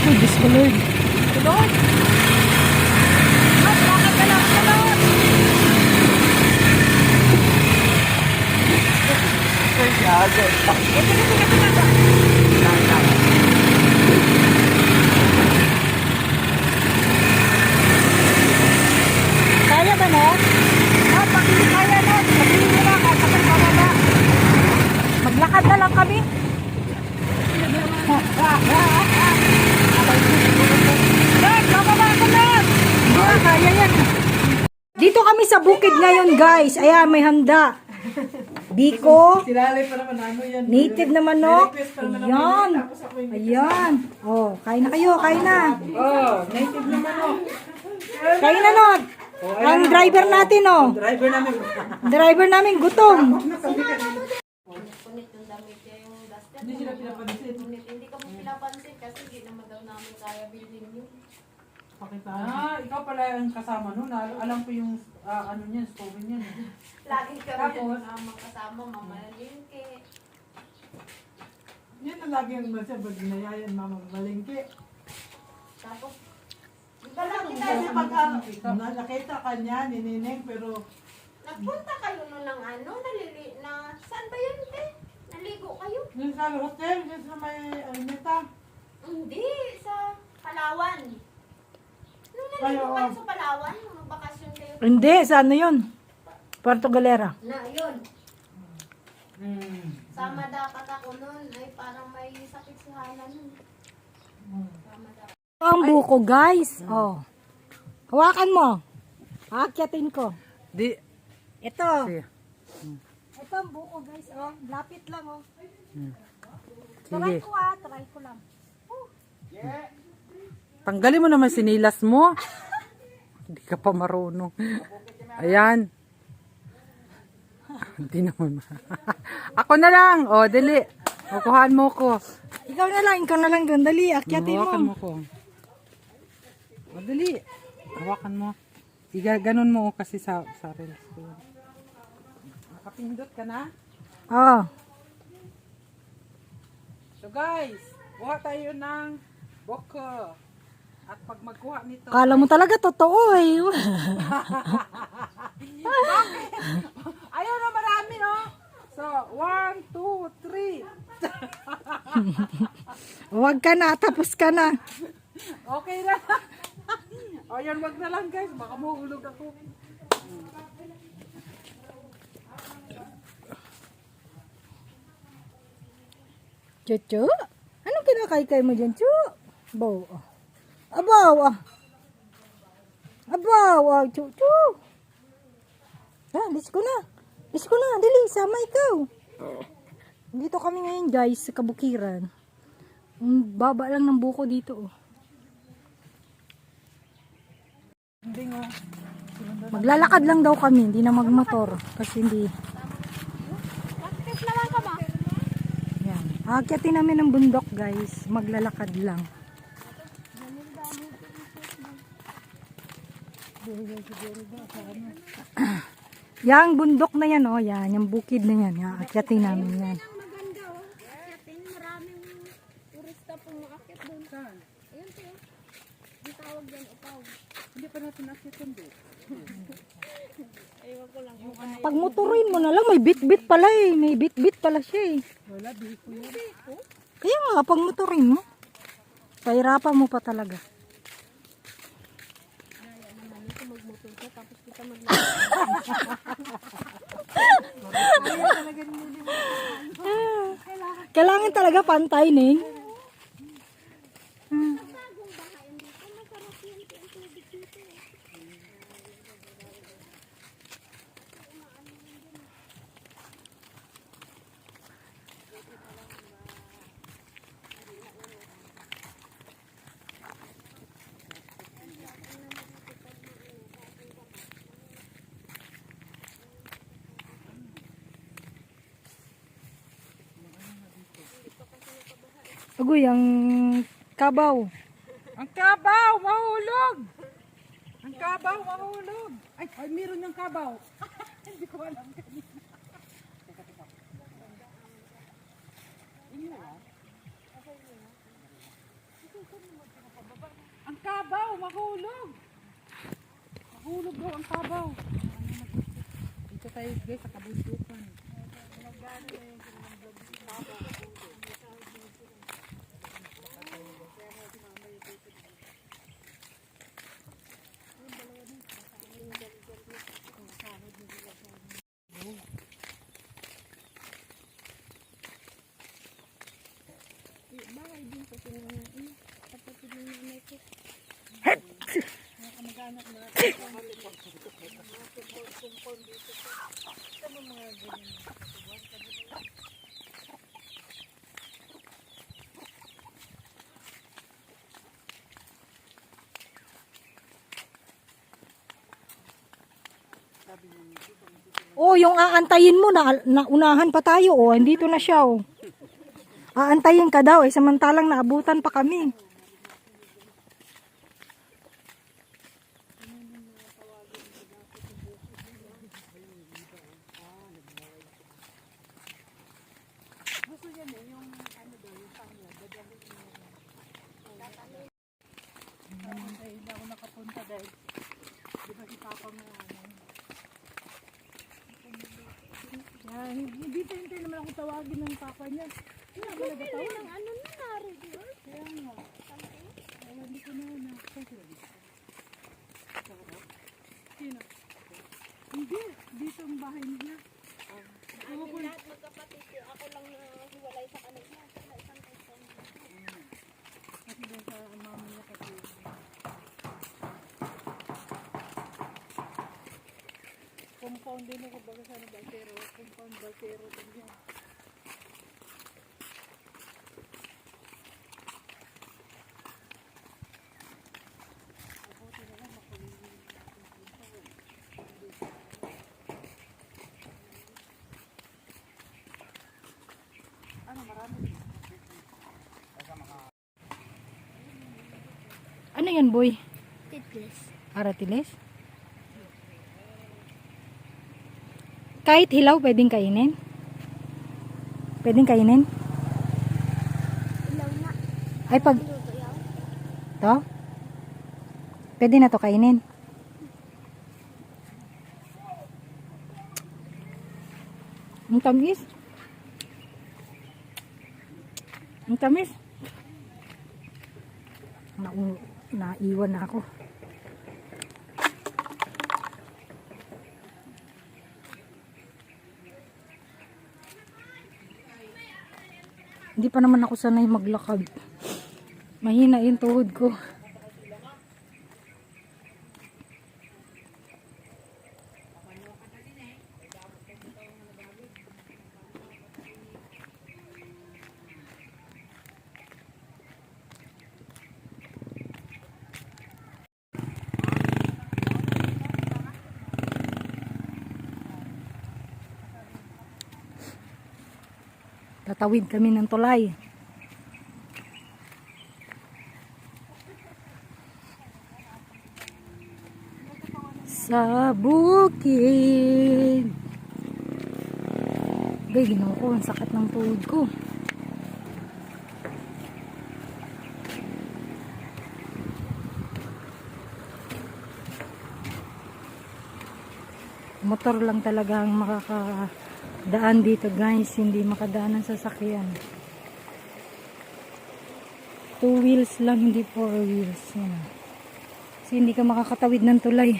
Uy, Diyos ko Lord. Tulog. Mas, bakit ka lang tulog? Kaya ba no? Pag hindi kaya na, sabihin mo lang, at sakit bababa. Maglakad na lang kami. Dad, bababa ko na! Hindi kaya yan. Dito kami sa bukid ngayon guys. Ayan, may handa. Biko. Silalay pa naman ano yan. Native na manok. Request pa naman Ayan. tapos ako yung Ayan. Oh, kain na kayo, kain na. Oh, native naman oh. Kain na Not. Ang driver natin oh. Driver namin. Driver namin gutom. Punit yung damit niya yung dusted. Hindi sila pinapansin. Punit, hindi ko pinapansin kasi hindi naman daw namin kaya bilhin yun. Pakita. Ah, ikaw pala ang kasama nun. Alam ko yung ano niyan, stove niyan. Lagi kami Tapos? yung kasama, mamalingke. Yan ang lagi ang masya, pag ginayayan, mama, malingki. Tapos, Kasi pag nakita ka niya, ninineng, pero nagpunta kayo nun ng ano, saan ba yun, te? Naligo kayo? yung sa hotel, yung sa may Almeta. Hindi, sa Palawan. Nung naligo Ay, oo. kayo sa Palawan, nung bakasyon kayo. Hindi, sa ano yun? Puerto Galera. Na, yun. Hmm. Sama dapat ako nun, ay parang may sakit si Hana nun. Sama dapat. Ang buko guys. Oh. Hawakan mo. Aakyatin ko. Di. Ito. Ito ang buko guys. Oh, lapit lang oh. Try ko try ko lang. Tanggalin mo naman sinilas mo. Hindi ka pa marunong. Ayan. Hindi naman. Ako na lang. O, dali. Kukuhaan mo ko. Ikaw na lang doon. Dali, akyatin Hawakan mo. mo ko. O, dali. Hawakan mo. Ganun mo kasi sa reels ko. Nakapindot ka na? Oh. So guys, kuha tayo ng boko. At pag magkuha nito, Kala mo talaga totoo eh. ayaw na marami, no? So, 1, 2, 3. Huwag ka na, tapos ka na. Okay na. O yan, wag na lang guys. Baka mahulog ako. Chuchu? Anong kinakaykay mo dyan, Chu? Abaw. Abaw. Abaw. Chuchu. Alis ko na. Alis ko na. Dali, sama ikaw. Dito kami ngayon guys, sa kabukiran. Ang baba lang ng buko dito. Oh. Maglalakad lang daw kami, hindi na magmotor. Kasi hindi. Yan. Aakyatin namin ng bundok guys. Maglalakad lang. Yang bundok na yan, oh, yan. Yung bukid na yan. Aakyatin namin yan. Maganda oh. Akyatin, maraming turista pumakit doon. Saan? Ayun siya. Ang tawag yan, upaw. Hindi pa natin nakitin doon. Ewan ko lang kung kaya. Pag motorin mo na lang, may bit-bit pala eh. May bit-bit pala siya eh. Wala, biko yan. Kaya nga, pag motorin mo, pahirapan mo pa talaga. Kailangan talaga pantay, Ning. Agoy, ang kabaw. Ang kabaw, mahulog! Ang kabaw, mahulog! Ay, meron yung kabaw. Hindi ko alam kanina. Ang kabaw, mahulog. Mahulog daw ang kabaw. Dito tayo guys sa kabundukan. Bahay din sa tinanong. Kapatid ng nanay ko. Oh, yung aantayin mo na naunahan pa tayo. Oh, andito na siya. Oh. Aantayin ka daw eh, samantalang naabutan pa kami. Hindi ako nakapunta dahil di ba si Papa mo dito hintay naman ako tawagin ng Papa niya. Hindi ako nagatawag. Ang ano na na-regular? Kaya nga. Kaya hindi ko na Sino? Hindi. Dito ang bahay niya. Ano lahat magkapatid ko. Ako lang na hiwalay sa kanila. Sila isang person. Kasi doon sa mama niya kasi. Compound din ako baga sa Baltero. Compound Baltero din yan. Ano yan, boy? Titless. Aratiles? Kahit hilaw, pwedeng kainin? Pwedeng kainin? Ilaw na. Ay, pag... Luto yaw. To? Pwede na to kainin. Ang tamis. Ang tamis. Naiwan na ako. Hindi pa naman ako sanay maglakad. Mahina yung tuhod ko. Tatawid kami ng tulay. Sa bukid. Bay, ginawa ko. Ang sakit ng tuhod ko. Motor lang talaga ang makakadaan dito, guys. Hindi makadaan ng sasakyan. 2 wheels lang, hindi 4 wheels. Yan. Kasi hindi ka makakatawid ng tulay.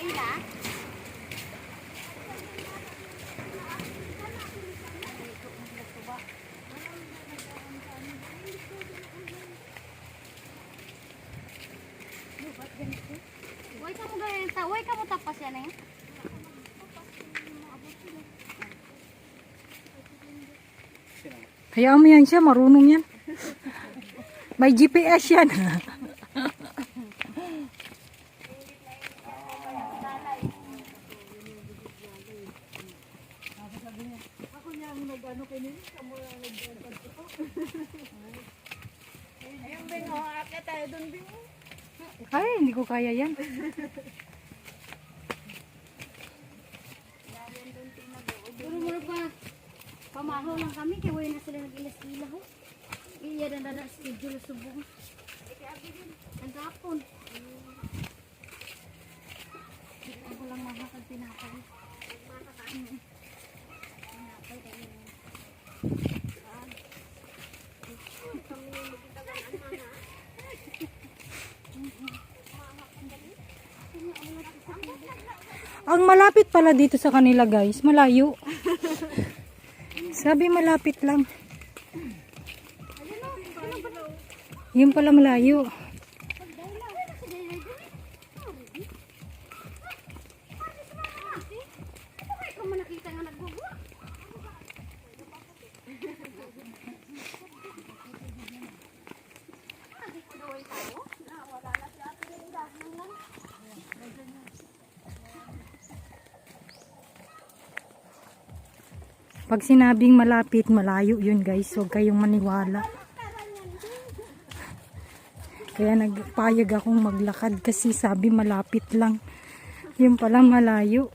Kaila? Huwag ka mo ganyan. Huwag ka mo tapas yan eh. Hayaan mo yan siya, marunong yan. May GPS yan. Ayun, Bing, oh, aakyat tayo dun, Bing. Ay, hindi ko kaya yan. Pero mura pa, pamahaw lang kami, kaya wala na sila nag-ilas-ilaw. Iya na na schedule subong. Ang kapon. Ako lang mahakad pinapay. Ang malapit pala dito sa kanila guys, malayo. Sabi malapit lang. Yun pala malayo. Pag sinabing malapit, malayo yun guys. Huwag kayong maniwala. Kaya nagpayag akong maglakad kasi sabi malapit lang. Yun pala malayo.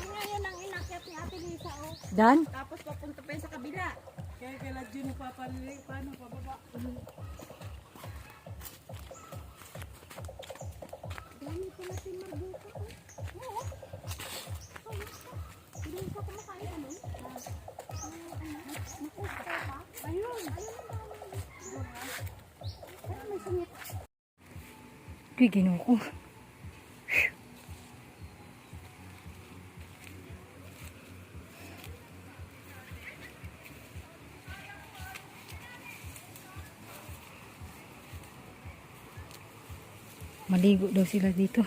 Ngayon ang inakyat ni Ate Lisa, oh. Dan? Tapos papunta pa yun sa kabila. Kaya kailan dyan nagpapalili, paano pababa? Dami ko natin marbuka, oh. Oo. Hindi ko kumakain, ano? Nakusta pa? Ayun. Ayun ang dami. Pero may sungit. Uy, ginoo ko. Maligo daw sila dito.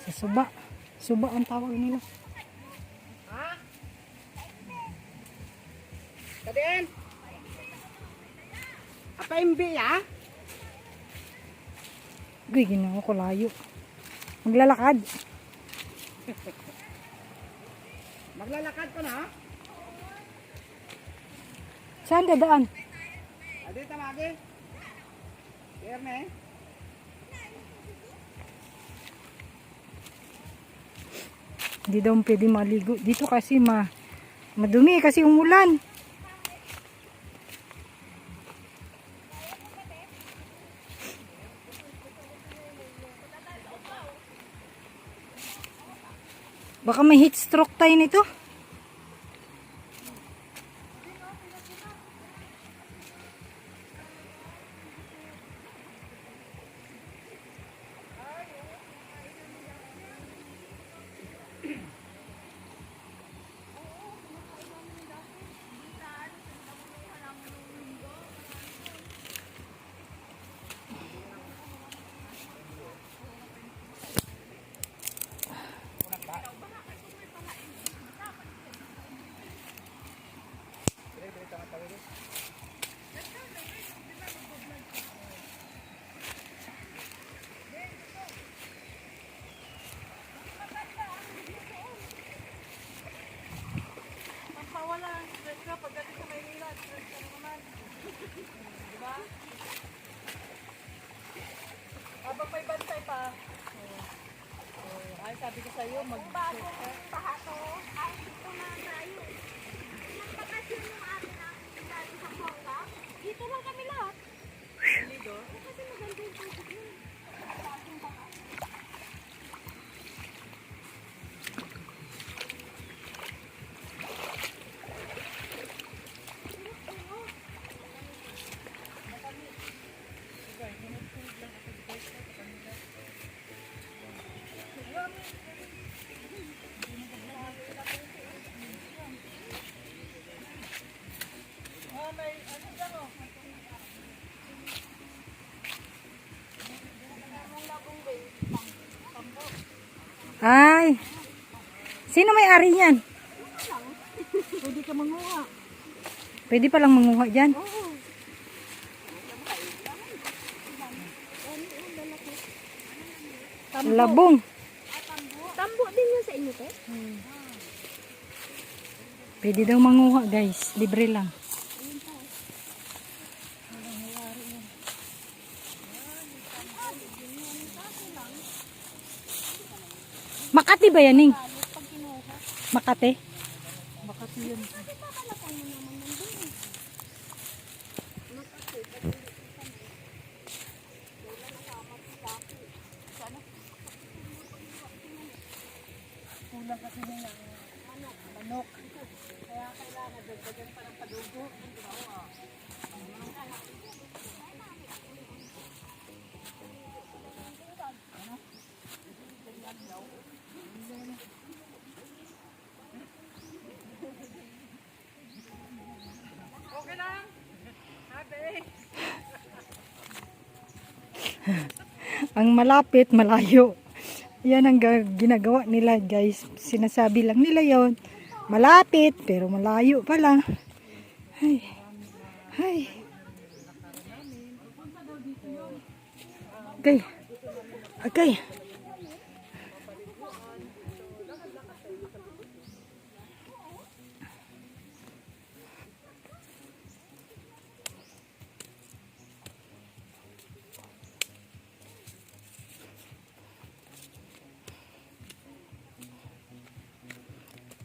Sa suba. Suba ang tawag nila. Kadin. Apa imbi ya? Uy, ginoo ko layo. Maglalakad. Maglalakad ka na? Saan dadaan? Adi tamagi. Erne. Hindi daw pwede maligo. Dito kasi madumi kasi umulan. Baka may heat stroke tayo nito. Habang may bantay pa. Ay, sabi ko sa'yo, Pahato. Ay, dito na tayo. Nagbakasyon yung atin na galing sa Bongga. Dito lang kami lahat. dito. Kasi maganda yung tubig yun. Sino may ari niyan? Pwede ka manguha. Pwede palang manguha dyan. Labong. Tambo din yun sa inyo, te? Pwede daw manguha guys. Libre lang. Makati ba yan, Ning? Makati? Makati yan. Ang malapit, malayo. Yan ang ginagawa nila guys. Sinasabi lang nila yon. Malapit, pero malayo pala. Ay. Ay. Okay. Okay.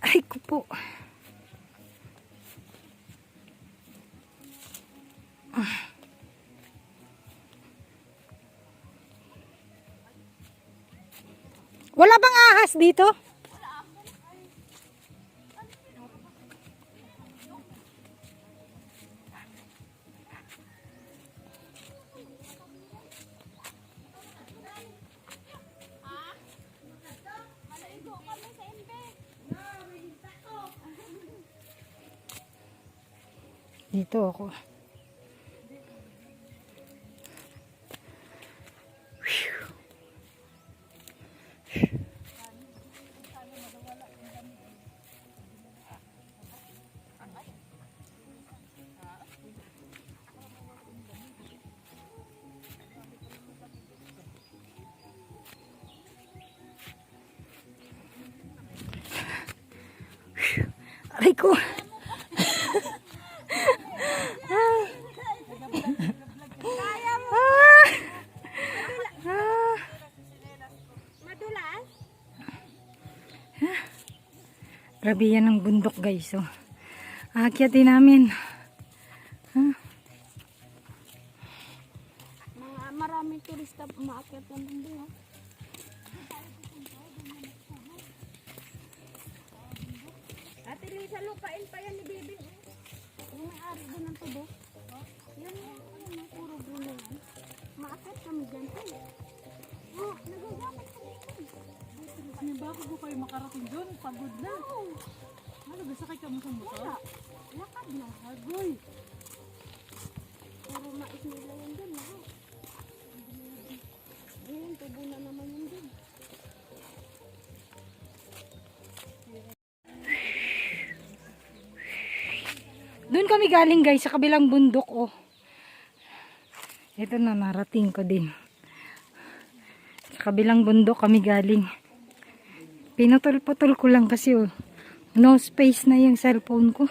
Ay ko po. Wala bang ahas dito? Dito ako. Aray ko. Grabe yan ang bundok guys. So, aakyatin namin. Mga maraming turista umaakyat ng bundok. Ate Lisa, lupain pa yan ni Bibi. Yung may-ari doon ng tubo. Yan yung puro bruno yan. Maakyat kami dyan. Oh, nagagamit kami dyan. Ano ba ako kayo makarating doon? Pagod na. Ano ba sakay ka mo sa motor? Wala. Lakad na. Agoy. Puro mais nila yan dyan. Lahat. Ayun, tubo na naman yun dyan. Doon kami galing guys sa kabilang bundok oh. Ito na narating ko din. Sa kabilang bundok kami galing. Pinutol-putol ko lang kasi oh. No space na yung cellphone ko.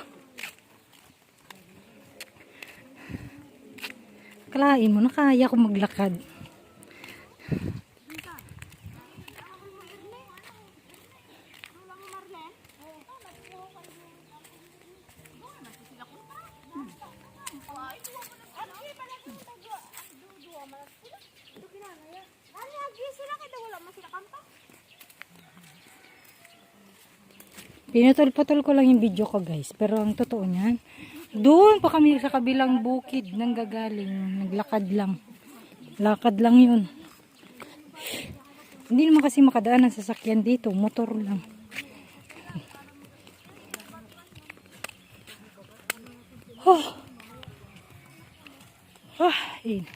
Kalain mo na kaya ko maglakad. Pinutol-putol ko lang yung video ko guys. Pero ang totoo niyan, doon pa kami sa kabilang bukid nang gagaling. Naglakad lang. Lakad lang yun. Hindi naman kasi makadaan ang sasakyan dito. Motor lang. Oh. Ah, yun.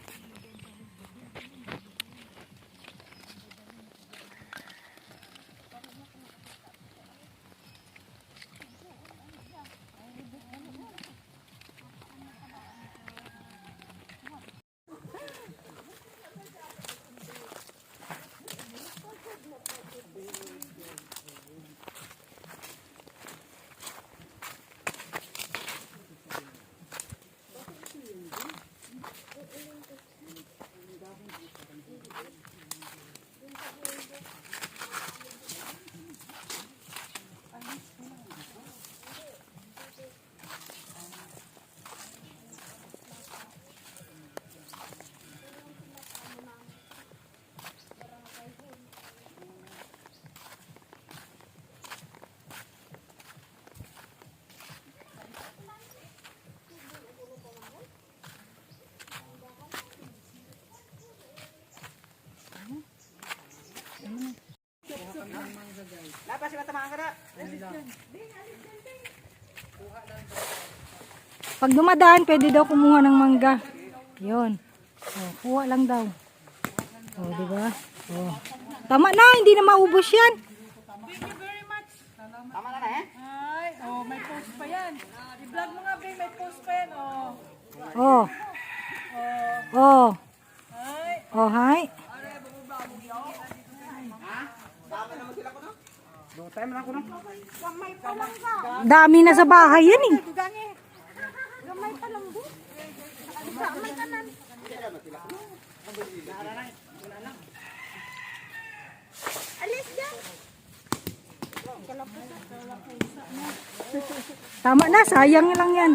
Lapas yung matamaan ka na. Pag dumadaan, pwede daw kumuha ng mangga. Yun. Oh, kuha lang daw. Oh, di ba? Oh. Tama na, hindi na maubos yan. Tama na eh. Ay, oh, may post pa yan. I-vlog mo nga, Bing, may post pa yan, oh. Oh. Oh. Ay, Oh, hi. Time na ako no. Gamay pa lang ka. Dami na sa bahay yan eh. Gamay pa lang din. Gamay ka na. Alis dyan. Tama na, sayang lang yan.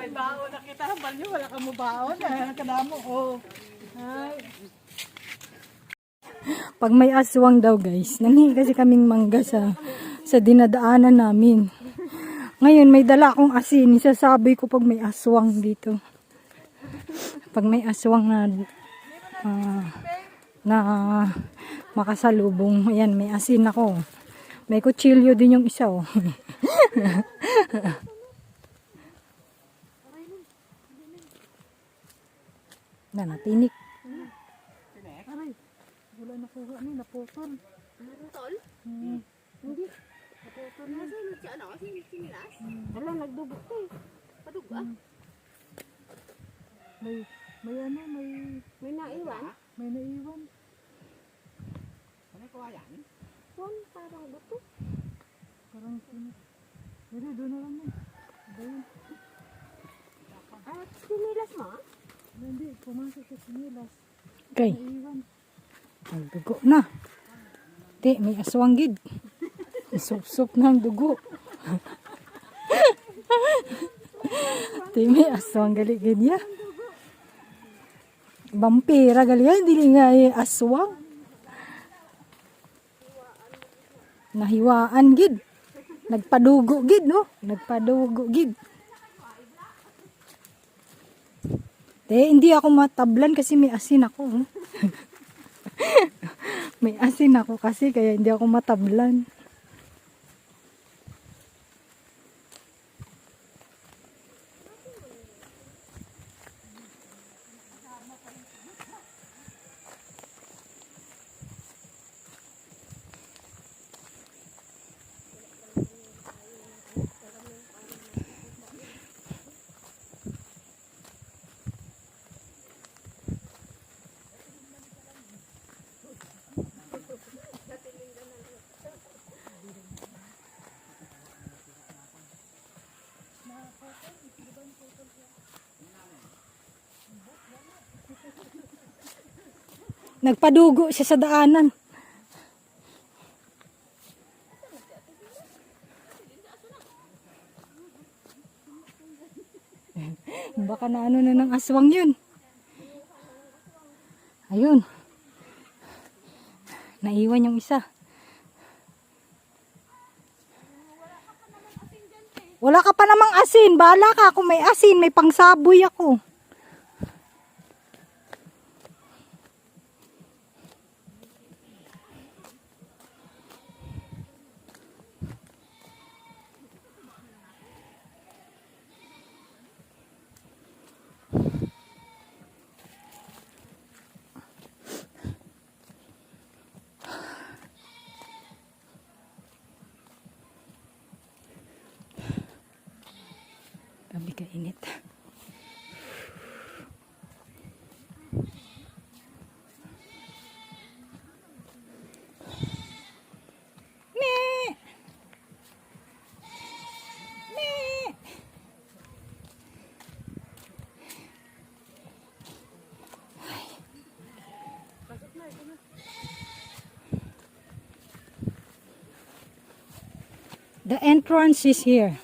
may baon na kita. Hambal nyo, wala ka mo baon. Kadamo, oh. Ay, Pag may aswang daw guys, nanghingi kasi kaming mangga sa dinadaanan namin. Ngayon may dala akong asin, isasabi ko pag may aswang dito. Pag may aswang na makasalubong, ayan may asin ako. May kutsilyo din yung isa oh. Natinik. Tol? Hindi. Naputol na. Sinilas? Wala, nagdubok to eh. Padug ah. May May naiwan? naiwan. Ano ko ayan? Juan, parang buto. Parang Hindi, doon na lang yun. At sinilas mo? Hindi, pumasok sa sinilas. Okay. Ang dugo na. Di, may aswang gid. Sup-sup na ang dugo. Di, may aswang galigid ya. Vampira gali ya, hindi nga aswang. Nahiwaan gid. Nagpadugo gid, no? Nagpadugo gid. Hindi ako matablan kasi may asin ako. May asin ako kasi kaya hindi ako matablan. Nagpadugo siya sa daanan. Baka na ano na ng aswang yun. Ayun. Naiwan yung isa. Wala ka pa namang asin. Bahala ka kung may asin. May pangsaboy ako. Grabe ka init. The entrance is here.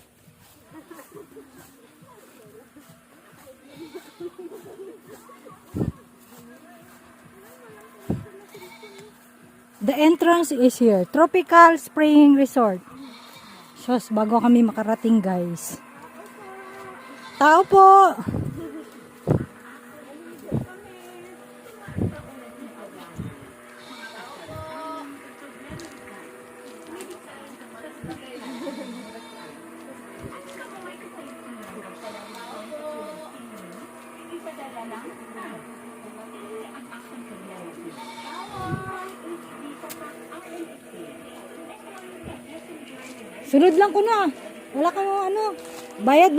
The entrance is here. Tropical Spring Resort. Sos, bago kami makarating guys. Tao po! Sunod lang ko na. Wala kang ano. Bayad.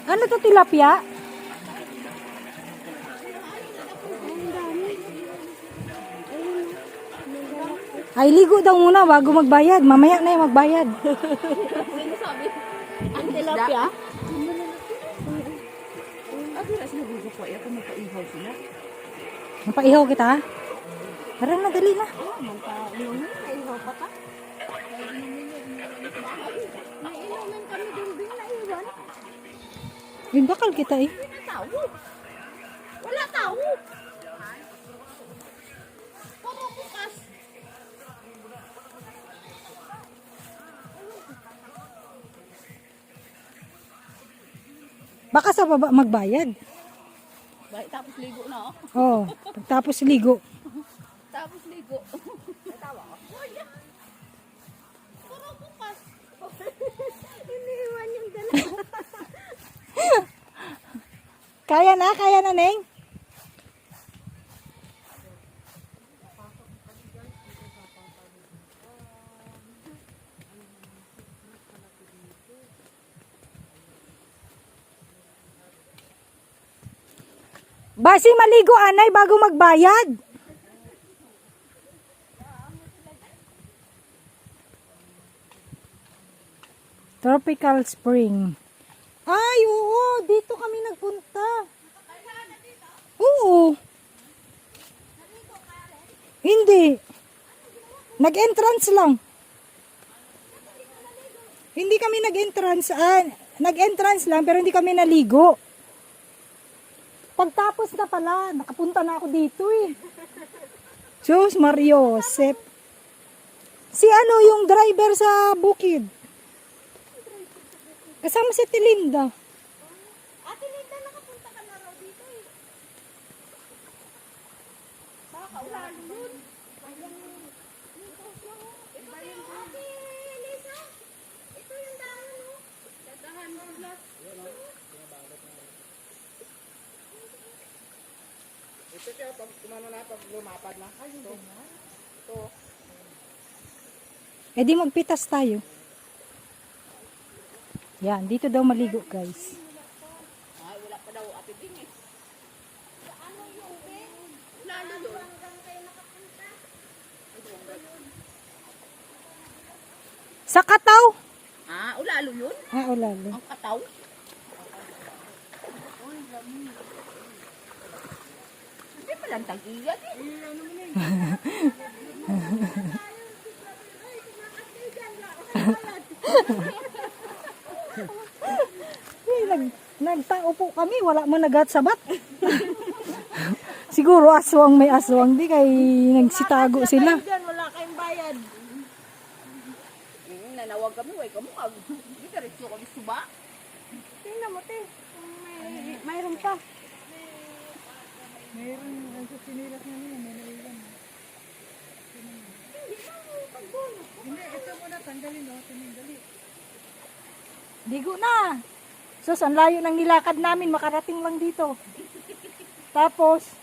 Ano to, tilapia? Ay, ligo daw muna bago magbayad. Mamaya na yung magbayad. Sino sabi? Ang tilapia? Napaihaw kita? Tara na, dali na. Naihaw pa ta? May inuman kami din naiwan. Yung bakal kita eh. Tao. Wala tao. Puro bukas. Baka sa baba magbayad. Tapos ligo na ako. Oh, pagtapos ligo. Tapos ligo. Tawa ko. Puro bukas. Iniwan yung dalawa. Kaya na, Neng. Basi maligo, anay, bago magbayad. Tropical Spring. Ay, oo, dito kami nagpunta. Oo. Hindi. Nag-entrance lang. Hindi kami nag-entrance. Nag-entrance lang pero hindi kami naligo. Pagtapos na pala, nakapunta na ako dito eh. Diyos Mario, Josep. Si ano yung driver sa bukid? Kasama si Tilinda. Ate Linda, nakapunta ka na raw dito eh. Baka ulalo yun. Ito yung Ate Lisa. Ito yung daan mo. Dadahan mo glass. Ito siya, pag kumano na, pag lumapad na. Ay, ito. Ito. Eh di magpitas tayo. Yan, dito daw maligo guys. Ay, wala pa daw Ate Bing eh. Ano yung Bing? Ulalo yun. Hanggang kayo nakapunta. Sa Kataw. Ah, ulalo yun? Ulalo. Ang kataw? Hindi pa lang tag-iyan eh. Nagtaupo kami, wala mo nagatsabat. Siguro aswang may aswang, di kay nagsitago sila. Wala kayong bayad. Nanawag kami, way kamukag. Hindi ka rin kami suba. Tingnan mo, te. Mayroon pa. Ligo na. Sus, ang layo ng nilakad namin, makarating lang dito. Tapos,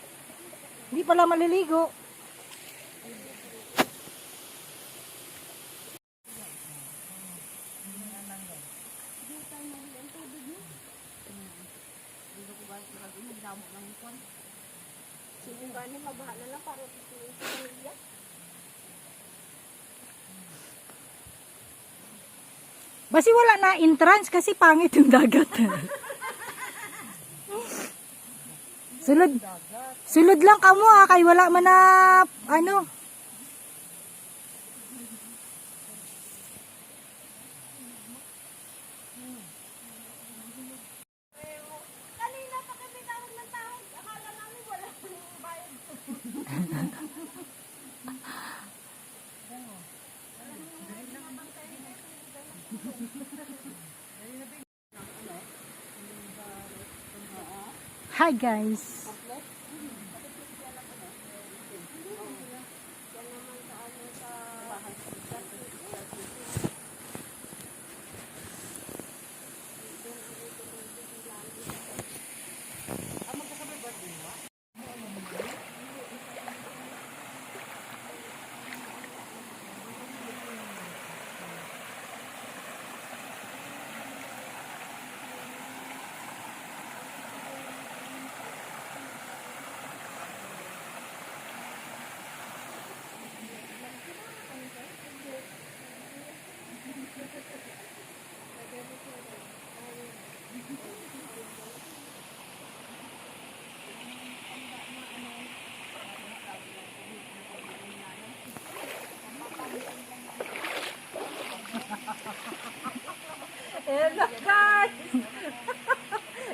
hindi pala maliligo. Sinungganin, magbahala lang para tutuloy sa pamilya. Basi wala na entrance kasi pangit yung dagat. Sulod lang kamo kay wala man na ano. Kanina pa kami tawag ng tawag. Akala namin wala yung bayad. Hi guys. Hello guys!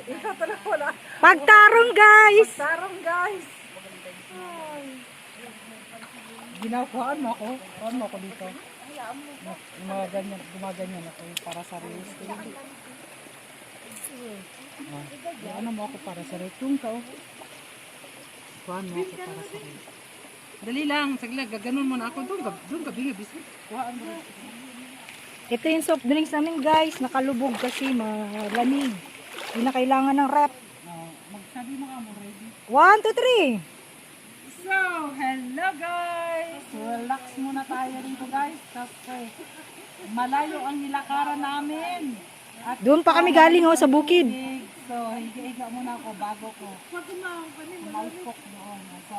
Ikaw talaga wala. Pagtarong guys. Sarong guys! Ginakuhaan mo ako. Kuhaan mo ako dito. Gumaganyan ako para sa race. Ano mo ako para sa race? Tung ka oh. Kuhaan mo ako para sa race. Dali lang, saglag, gaganon mo na ako. Doon ka bingi, biscuit. Kuhaan mo. Ito yung soft drinks namin guys. Nakalubog kasi malamig. Hindi na kailangan ng rep. Magsabi mo ka mo, ready? 1, 2, 3. So, hello guys! Relax muna tayo dito guys kasi malayo ang nilakaran namin. At Doon pa kami galing oh, sa bukid. so, higa-higa muna ako bago ko malpok doon. So,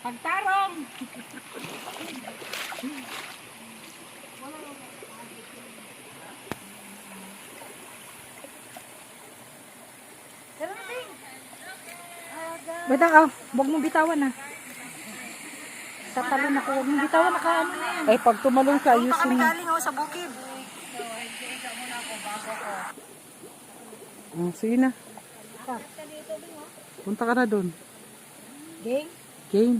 pagtarong! Batang, huwag mong bitawan na. Tatalon ako, huwag mong bitawan na kaano na yan. Ay, pag tumalong ka, Doon pa kami galing oh, sa bukid. sige na. Punta ka na doon. Gang. Game.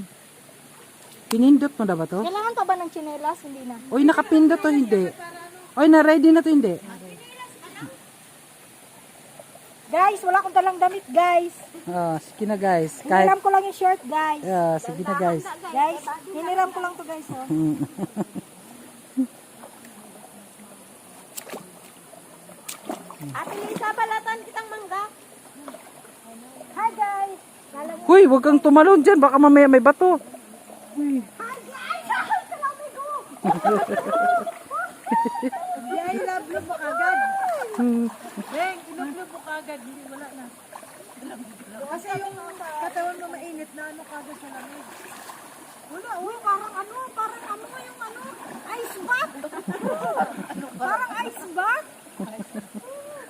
Pinindot mo na ba to? Kailangan pa ba ng tsinelas? Hindi na. Oy, nakapindot to hindi. Oy, na-ready na to hindi. Guys, wala akong talang damit guys. Sige na guys. Kahit, Hiniram ko lang yung short guys. sige na guys. Guys, hiniram ko lang to guys oh. Ate Lisa, balatan kitang mangga. Hi guys. Kala mo Huy, wag kang tumalon dyan. Baka mamaya may bato. Huy. ay love mo agad. Beng, ilog mo kagad. Hindi, wala na. Kasi yung katawan mo mainit na ano kagad sa lamig. Wala, uy, parang ano yung ano, ice bath. Parang ice bath.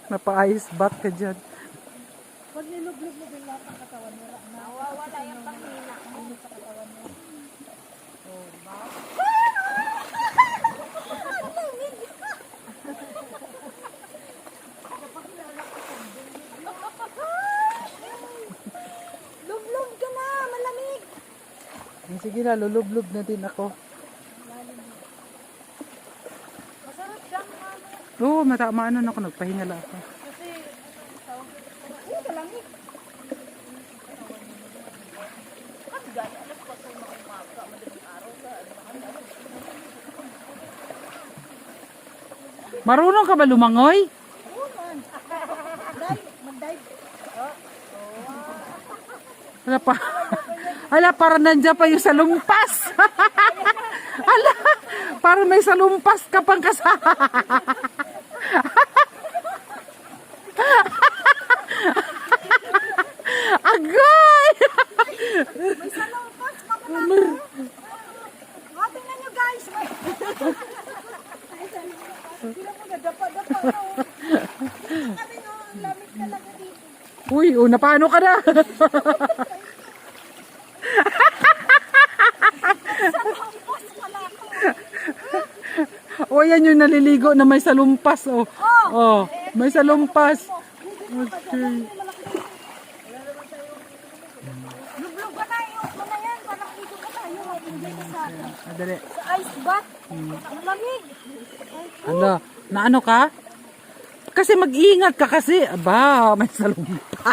Napa-ice bath ka dyan. Pag niluglog mo din lahat ng katawan mo, Nawawala yung panghina mo. sa katawan mo. Lublog ka na, malamig. Sige na, lulublob na din ako. Masarap dyan, Oo, maano na ako. Nagpahinga lang ako. malamig. Marunong ka ba lumangoy? Ala pa. Ala, para nandiyan pa yung salumpas. Ala, para may salumpas ka pang kasama. Agay! May salongpas pa pa natin. Tingnan nyo guys. Tingnan mo na, dapa-dapa. Kami no, ang lamig talaga dito. Uy, napano ka na? Salongpas pala ako. O, yan yung naliligo na may salumpas. Oh, may salumpas. Okay. Lublog ka na, iot mo na yan. Parang dito ka tayo. Hindi ka sa Dali. Sa ice bath. Ang lamig. Ano? Na ano ka? Kasi mag-iingat ka kasi. Aba, may salumpa.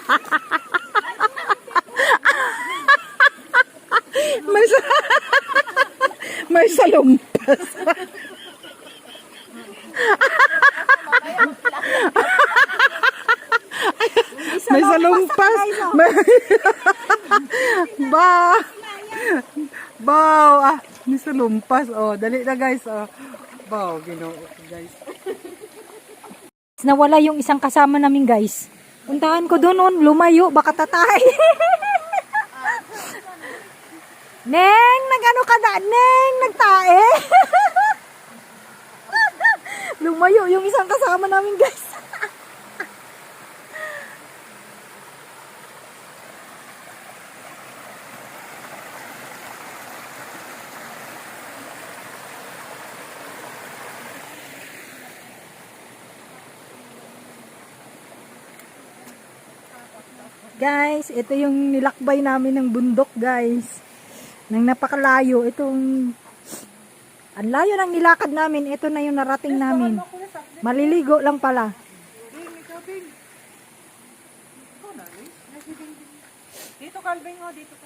may sa may salumpas. may salumpas. May... ba. Bow. Ah, may salumpas. Oh, dali na guys. Oh. Bow, Ginoo guys. Nawala yung isang kasama namin guys. Puntahan ko doon, lumayo, baka tatay. Neng, nagano ka na? Neng, nagtae. Lumayo yung isang kasama namin guys. Guys, ito yung nilakbay namin ng bundok, guys. Nang napakalayo, itong ang layo ng nilakad namin, ito na yung narating namin. Maliligo lang pala. Dito Calvin, oh, dito ka.